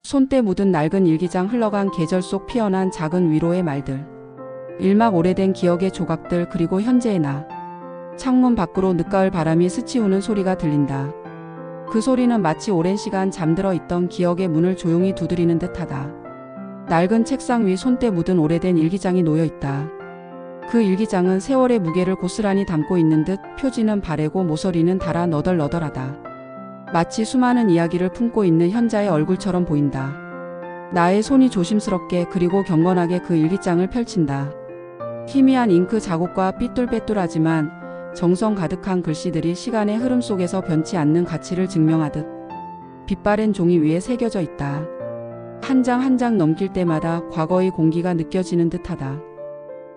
손때 묻은 낡은 일기장, 흘러간 계절 속 피어난 작은 위로의 말들. 일막 오래된 기억의 조각들, 그리고 현재의 나. 창문 밖으로 늦가을 바람이 스치우는 소리가 들린다. 그 소리는 마치 오랜 시간 잠들어 있던 기억의 문을 조용히 두드리는 듯하다. 낡은 책상 위 손때 묻은 오래된 일기장이 놓여 있다. 그 일기장은 세월의 무게를 고스란히 담고 있는 듯 표지는 바래고 모서리는 닳아 너덜너덜하다. 마치 수많은 이야기를 품고 있는 현자의 얼굴처럼 보인다. 나의 손이 조심스럽게 그리고 경건하게 그 일기장을 펼친다. 희미한 잉크 자국과 삐뚤빼뚤하지만 정성 가득한 글씨들이 시간의 흐름 속에서 변치 않는 가치를 증명하듯 빛바랜 종이 위에 새겨져 있다. 한 장 한 장 넘길 때마다 과거의 공기가 느껴지는 듯하다.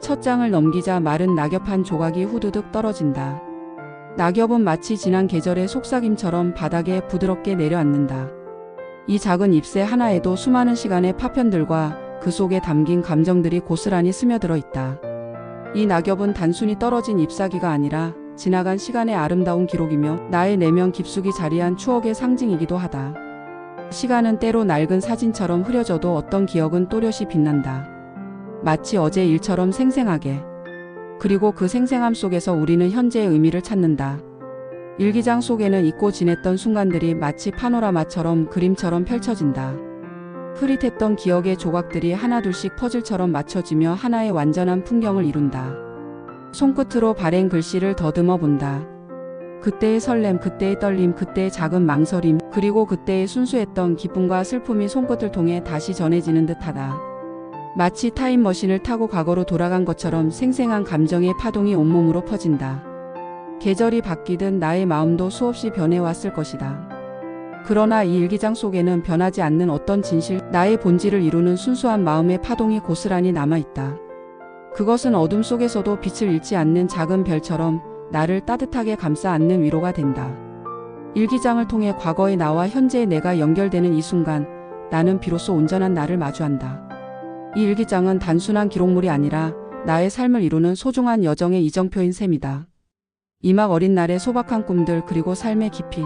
첫 장을 넘기자 마른 낙엽 한 조각이 후두둑 떨어진다. 낙엽은 마치 지난 계절의 속삭임처럼 바닥에 부드럽게 내려앉는다. 이 작은 잎새 하나에도 수많은 시간의 파편들과 그 속에 담긴 감정들이 고스란히 스며들어 있다. 이 낙엽은 단순히 떨어진 잎사귀가 아니라 지나간 시간의 아름다운 기록이며 나의 내면 깊숙이 자리한 추억의 상징이기도 하다. 시간은 때로 낡은 사진처럼 흐려져도 어떤 기억은 또렷이 빛난다. 마치 어제 일처럼 생생하게. 그리고 그 생생함 속에서 우리는 현재의 의미를 찾는다. 일기장 속에는 잊고 지냈던 순간들이 마치 파노라마처럼 그림처럼 펼쳐진다. 흐릿했던 기억의 조각들이 하나둘씩 퍼즐처럼 맞춰지며 하나의 완전한 풍경을 이룬다. 손끝으로 바랜 글씨를 더듬어 본다. 그때의 설렘, 그때의 떨림, 그때의 작은 망설임, 그리고 그때의 순수했던 기쁨과 슬픔이 손끝을 통해 다시 전해지는 듯하다. 마치 타임머신을 타고 과거로 돌아간 것처럼 생생한 감정의 파동이 온몸으로 퍼진다. 계절이 바뀌든 나의 마음도 수없이 변해왔을 것이다. 그러나 이 일기장 속에는 변하지 않는 어떤 진실, 나의 본질을 이루는 순수한 마음의 파동이 고스란히 남아있다. 그것은 어둠 속에서도 빛을 잃지 않는 작은 별처럼 나를 따뜻하게 감싸 안는 위로가 된다. 일기장을 통해 과거의 나와 현재의 내가 연결되는 이 순간, 나는 비로소 온전한 나를 마주한다. 이 일기장은 단순한 기록물이 아니라 나의 삶을 이루는 소중한 여정의 이정표인 셈이다. 이막 어린 날의 소박한 꿈들, 그리고 삶의 깊이.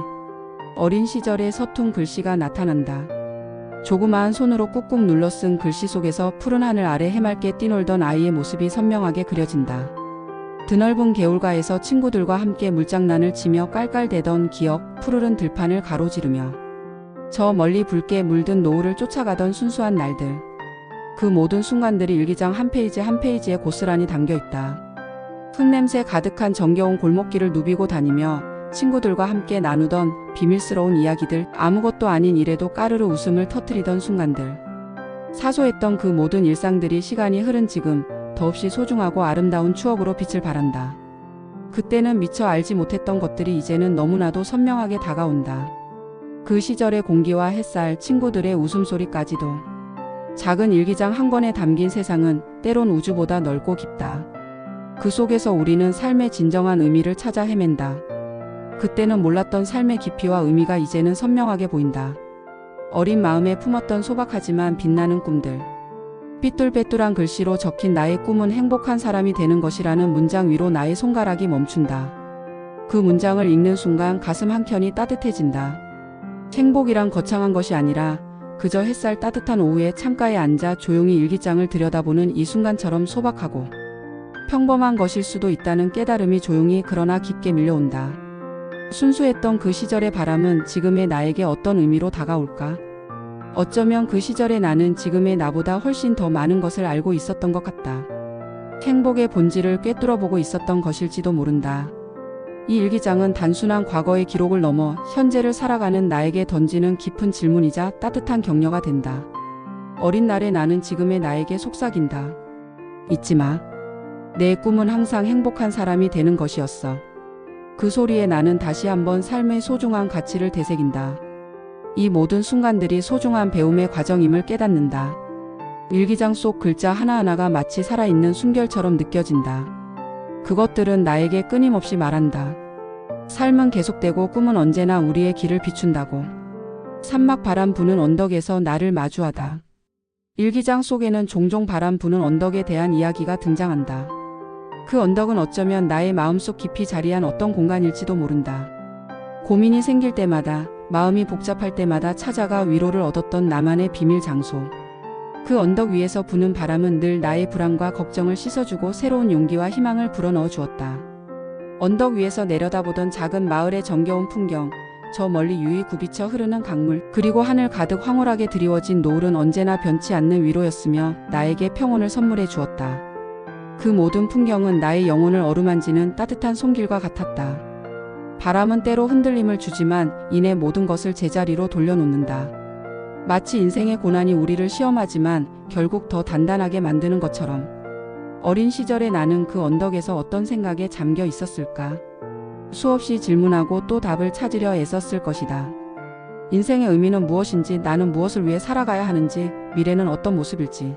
어린 시절의 서툰 글씨가 나타난다. 조그마한 손으로 꾹꾹 눌러 쓴 글씨 속에서 푸른 하늘 아래 해맑게 뛰놀던 아이의 모습이 선명하게 그려진다. 드넓은 개울가에서 친구들과 함께 물장난을 치며 깔깔대던 기억, 푸르른 들판을 가로지르며 저 멀리 붉게 물든 노을을 쫓아가던 순수한 날들. 그 모든 순간들이 일기장 한 페이지 한 페이지에 고스란히 담겨있다. 흙냄새 가득한 정겨운 골목길을 누비고 다니며 친구들과 함께 나누던 비밀스러운 이야기들, 아무것도 아닌 일에도 까르르 웃음을 터뜨리던 순간들. 사소했던 그 모든 일상들이 시간이 흐른 지금 더없이 소중하고 아름다운 추억으로 빛을 발한다. 그때는 미처 알지 못했던 것들이 이제는 너무나도 선명하게 다가온다. 그 시절의 공기와 햇살, 친구들의 웃음소리까지도. 작은 일기장 한 권에 담긴 세상은 때론 우주보다 넓고 깊다. 그 속에서 우리는 삶의 진정한 의미를 찾아 헤맨다. 그때는 몰랐던 삶의 깊이와 의미가 이제는 선명하게 보인다. 어린 마음에 품었던 소박하지만 빛나는 꿈들. 삐뚤빼뚤한 글씨로 적힌 나의 꿈은 행복한 사람이 되는 것이라는 문장 위로 나의 손가락이 멈춘다. 그 문장을 읽는 순간 가슴 한켠이 따뜻해진다. 행복이란 거창한 것이 아니라 그저 햇살 따뜻한 오후에 창가에 앉아 조용히 일기장을 들여다보는 이 순간처럼 소박하고 평범한 것일 수도 있다는 깨달음이 조용히 그러나 깊게 밀려온다. 순수했던 그 시절의 바람은 지금의 나에게 어떤 의미로 다가올까? 어쩌면 그 시절의 나는 지금의 나보다 훨씬 더 많은 것을 알고 있었던 것 같다. 행복의 본질을 꿰뚫어보고 있었던 것일지도 모른다. 이 일기장은 단순한 과거의 기록을 넘어 현재를 살아가는 나에게 던지는 깊은 질문이자 따뜻한 격려가 된다. 어린 날의 나는 지금의 나에게 속삭인다. 잊지 마. 내 꿈은 항상 행복한 사람이 되는 것이었어. 그 소리에 나는 다시 한번 삶의 소중한 가치를 되새긴다. 이 모든 순간들이 소중한 배움의 과정임을 깨닫는다. 일기장 속 글자 하나하나가 마치 살아있는 숨결처럼 느껴진다. 그것들은 나에게 끊임없이 말한다. 삶은 계속되고 꿈은 언제나 우리의 길을 비춘다고. 산막 바람 부는 언덕에서 나를 마주하다. 일기장 속에는 종종 바람 부는 언덕에 대한 이야기가 등장한다. 그 언덕은 어쩌면 나의 마음속 깊이 자리한 어떤 공간일지도 모른다. 고민이 생길 때마다 마음이 복잡할 때마다 찾아가 위로를 얻었던 나만의 비밀 장소. 그 언덕 위에서 부는 바람은 늘 나의 불안과 걱정을 씻어주고 새로운 용기와 희망을 불어넣어 주었다. 언덕 위에서 내려다보던 작은 마을의 정겨운 풍경, 저 멀리 유유 굽이쳐 흐르는 강물, 그리고 하늘 가득 황홀하게 드리워진 노을은 언제나 변치 않는 위로였으며 나에게 평온을 선물해 주었다. 그 모든 풍경은 나의 영혼을 어루만지는 따뜻한 손길과 같았다. 바람은 때로 흔들림을 주지만 이내 모든 것을 제자리로 돌려놓는다. 마치 인생의 고난이 우리를 시험하지만 결국 더 단단하게 만드는 것처럼. 어린 시절의 나는 그 언덕에서 어떤 생각에 잠겨 있었을까? 수없이 질문하고 또 답을 찾으려 애썼을 것이다. 인생의 의미는 무엇인지, 나는 무엇을 위해 살아가야 하는지, 미래는 어떤 모습일지.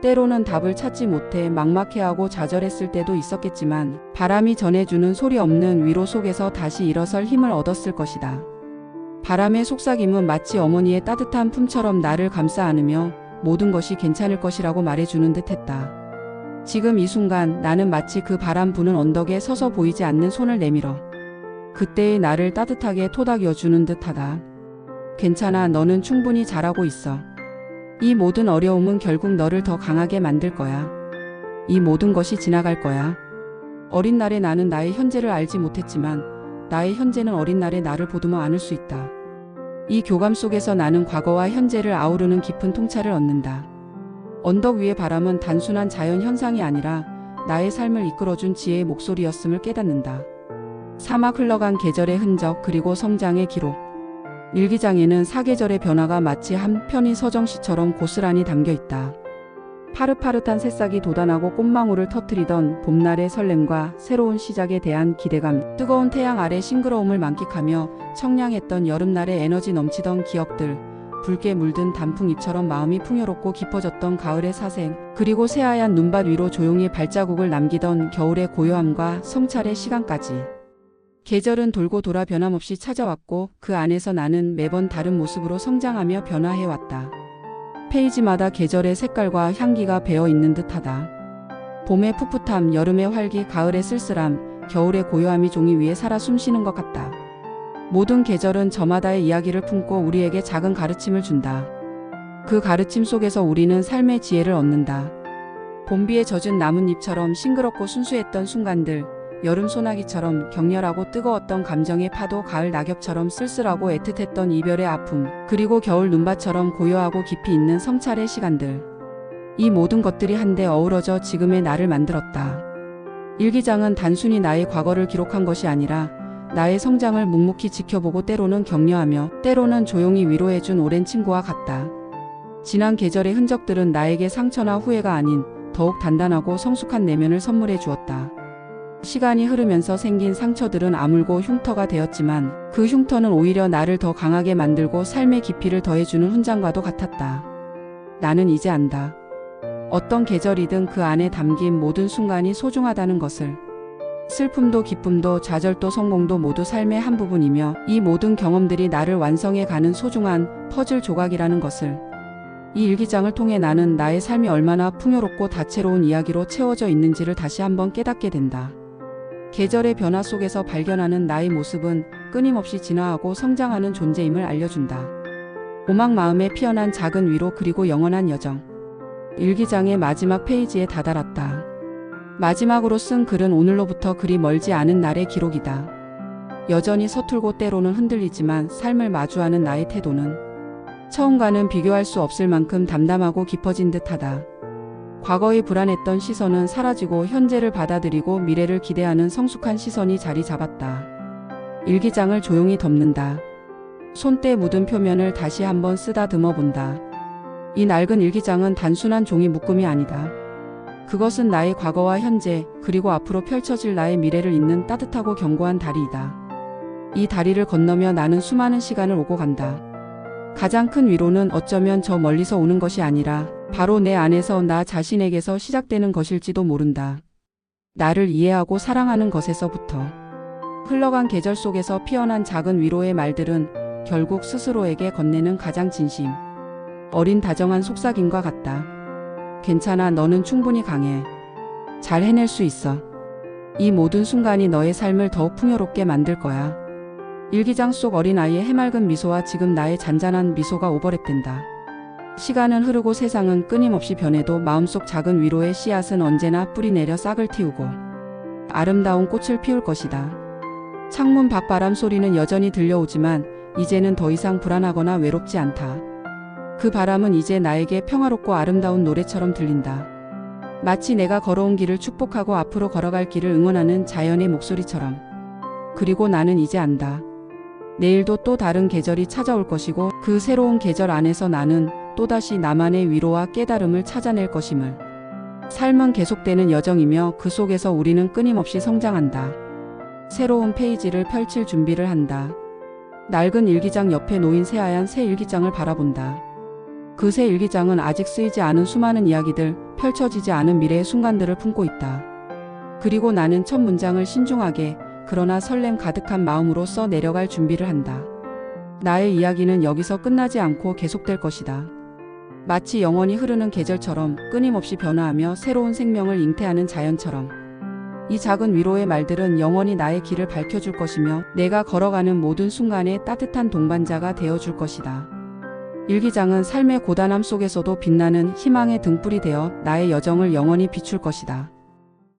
때로는 답을 찾지 못해 막막해하고 좌절했을 때도 있었겠지만 바람이 전해주는 소리 없는 위로 속에서 다시 일어설 힘을 얻었을 것이다. 바람의 속삭임은 마치 어머니의 따뜻한 품처럼 나를 감싸 안으며 모든 것이 괜찮을 것이라고 말해주는 듯했다. 지금 이 순간 나는 마치 그 바람 부는 언덕에 서서 보이지 않는 손을 내밀어 그때의 나를 따뜻하게 토닥여주는 듯하다. 괜찮아, 너는 충분히 잘하고 있어. 이 모든 어려움은 결국 너를 더 강하게 만들 거야. 이 모든 것이 지나갈 거야. 어린 날의 나는 나의 현재를 알지 못했지만 나의 현재는 어린 날의 나를 보듬어 안을 수 있다. 이 교감 속에서 나는 과거와 현재를 아우르는 깊은 통찰을 얻는다. 언덕 위의 바람은 단순한 자연 현상이 아니라 나의 삶을 이끌어준 지혜의 목소리였음을 깨닫는다. 사막 흘러간 계절의 흔적, 그리고 성장의 기록. 일기장에는 사계절의 변화가 마치 한 편의 서정시처럼 고스란히 담겨 있다. 파릇파릇한 새싹이 돋아나고 꽃망울을 터뜨리던 봄날의 설렘과 새로운 시작에 대한 기대감, 뜨거운 태양 아래 싱그러움을 만끽하며 청량했던 여름날의 에너지 넘치던 기억들, 붉게 물든 단풍잎처럼 마음이 풍요롭고 깊어졌던 가을의 사색, 그리고 새하얀 눈밭 위로 조용히 발자국을 남기던 겨울의 고요함과 성찰의 시간까지. 계절은 돌고 돌아 변함없이 찾아왔고 그 안에서 나는 매번 다른 모습으로 성장하며 변화해왔다. 페이지마다 계절의 색깔과 향기가 배어 있는 듯하다. 봄의 풋풋함, 여름의 활기, 가을의 쓸쓸함, 겨울의 고요함이 종이 위에 살아 숨쉬는 것 같다. 모든 계절은 저마다의 이야기를 품고 우리에게 작은 가르침을 준다. 그 가르침 속에서 우리는 삶의 지혜를 얻는다. 봄비에 젖은 나뭇잎처럼 싱그럽고 순수했던 순간들, 여름 소나기처럼 격렬하고 뜨거웠던 감정의 파도, 가을 낙엽처럼 쓸쓸하고 애틋했던 이별의 아픔, 그리고 겨울 눈밭처럼 고요하고 깊이 있는 성찰의 시간들. 이 모든 것들이 한데 어우러져 지금의 나를 만들었다. 일기장은 단순히 나의 과거를 기록한 것이 아니라 나의 성장을 묵묵히 지켜보고 때로는 격려하며 때로는 조용히 위로해준 오랜 친구와 같다. 지난 계절의 흔적들은 나에게 상처나 후회가 아닌 더욱 단단하고 성숙한 내면을 선물해 주었다. 시간이 흐르면서 생긴 상처들은 아물고 흉터가 되었지만 그 흉터는 오히려 나를 더 강하게 만들고 삶의 깊이를 더해주는 훈장과도 같았다. 나는 이제 안다. 어떤 계절이든 그 안에 담긴 모든 순간이 소중하다는 것을. 슬픔도 기쁨도 좌절도 성공도 모두 삶의 한 부분이며 이 모든 경험들이 나를 완성해가는 소중한 퍼즐 조각이라는 것을. 이 일기장을 통해 나는 나의 삶이 얼마나 풍요롭고 다채로운 이야기로 채워져 있는지를 다시 한번 깨닫게 된다. 계절의 변화 속에서 발견하는 나의 모습은 끊임없이 진화하고 성장하는 존재임을 알려준다. 오막 마음에 피어난 작은 위로, 그리고 영원한 여정. 일기장의 마지막 페이지에 다다랐다. 마지막으로 쓴 글은 오늘로부터 그리 멀지 않은 날의 기록이다. 여전히 서툴고 때로는 흔들리지만 삶을 마주하는 나의 태도는 처음과는 비교할 수 없을 만큼 담담하고 깊어진 듯하다. 과거의 불안했던 시선은 사라지고 현재를 받아들이고 미래를 기대하는 성숙한 시선이 자리 잡았다. 일기장을 조용히 덮는다. 손때 묻은 표면을 다시 한번 쓰다듬어 본다. 이 낡은 일기장은 단순한 종이 묶음이 아니다. 그것은 나의 과거와 현재, 그리고 앞으로 펼쳐질 나의 미래를 잇는 따뜻하고 견고한 다리이다. 이 다리를 건너며 나는 수많은 시간을 오고 간다. 가장 큰 위로는 어쩌면 저 멀리서 오는 것이 아니라 바로 내 안에서 나 자신에게서 시작되는 것일지도 모른다. 나를 이해하고 사랑하는 것에서부터. 흘러간 계절 속에서 피어난 작은 위로의 말들은 결국 스스로에게 건네는 가장 진심 어린 다정한 속삭임과 같다. 괜찮아, 너는 충분히 강해. 잘 해낼 수 있어. 이 모든 순간이 너의 삶을 더욱 풍요롭게 만들 거야. 일기장 속 어린아이의 해맑은 미소와 지금 나의 잔잔한 미소가 오버랩된다. 시간은 흐르고 세상은 끊임없이 변해도 마음속 작은 위로의 씨앗은 언제나 뿌리 내려 싹을 틔우고 아름다운 꽃을 피울 것이다. 창문 밖 바람 소리는 여전히 들려오지만 이제는 더 이상 불안하거나 외롭지 않다. 그 바람은 이제 나에게 평화롭고 아름다운 노래처럼 들린다. 마치 내가 걸어온 길을 축복하고 앞으로 걸어갈 길을 응원하는 자연의 목소리처럼. 그리고 나는 이제 안다. 내일도 또 다른 계절이 찾아올 것이고 그 새로운 계절 안에서 나는 또다시 나만의 위로와 깨달음을 찾아낼 것임을. 삶은 계속되는 여정이며 그 속에서 우리는 끊임없이 성장한다. 새로운 페이지를 펼칠 준비를 한다. 낡은 일기장 옆에 놓인 새하얀 새 일기장을 바라본다. 그 새 일기장은 아직 쓰이지 않은 수많은 이야기들, 펼쳐지지 않은 미래의 순간들을 품고 있다. 그리고 나는 첫 문장을 신중하게 그러나 설렘 가득한 마음으로 써 내려갈 준비를 한다. 나의 이야기는 여기서 끝나지 않고 계속될 것이다. 마치 영원히 흐르는 계절처럼 끊임없이 변화하며 새로운 생명을 잉태하는 자연처럼. 이 작은 위로의 말들은 영원히 나의 길을 밝혀줄 것이며 내가 걸어가는 모든 순간에 따뜻한 동반자가 되어줄 것이다. 일기장은 삶의 고단함 속에서도 빛나는 희망의 등불이 되어 나의 여정을 영원히 비출 것이다.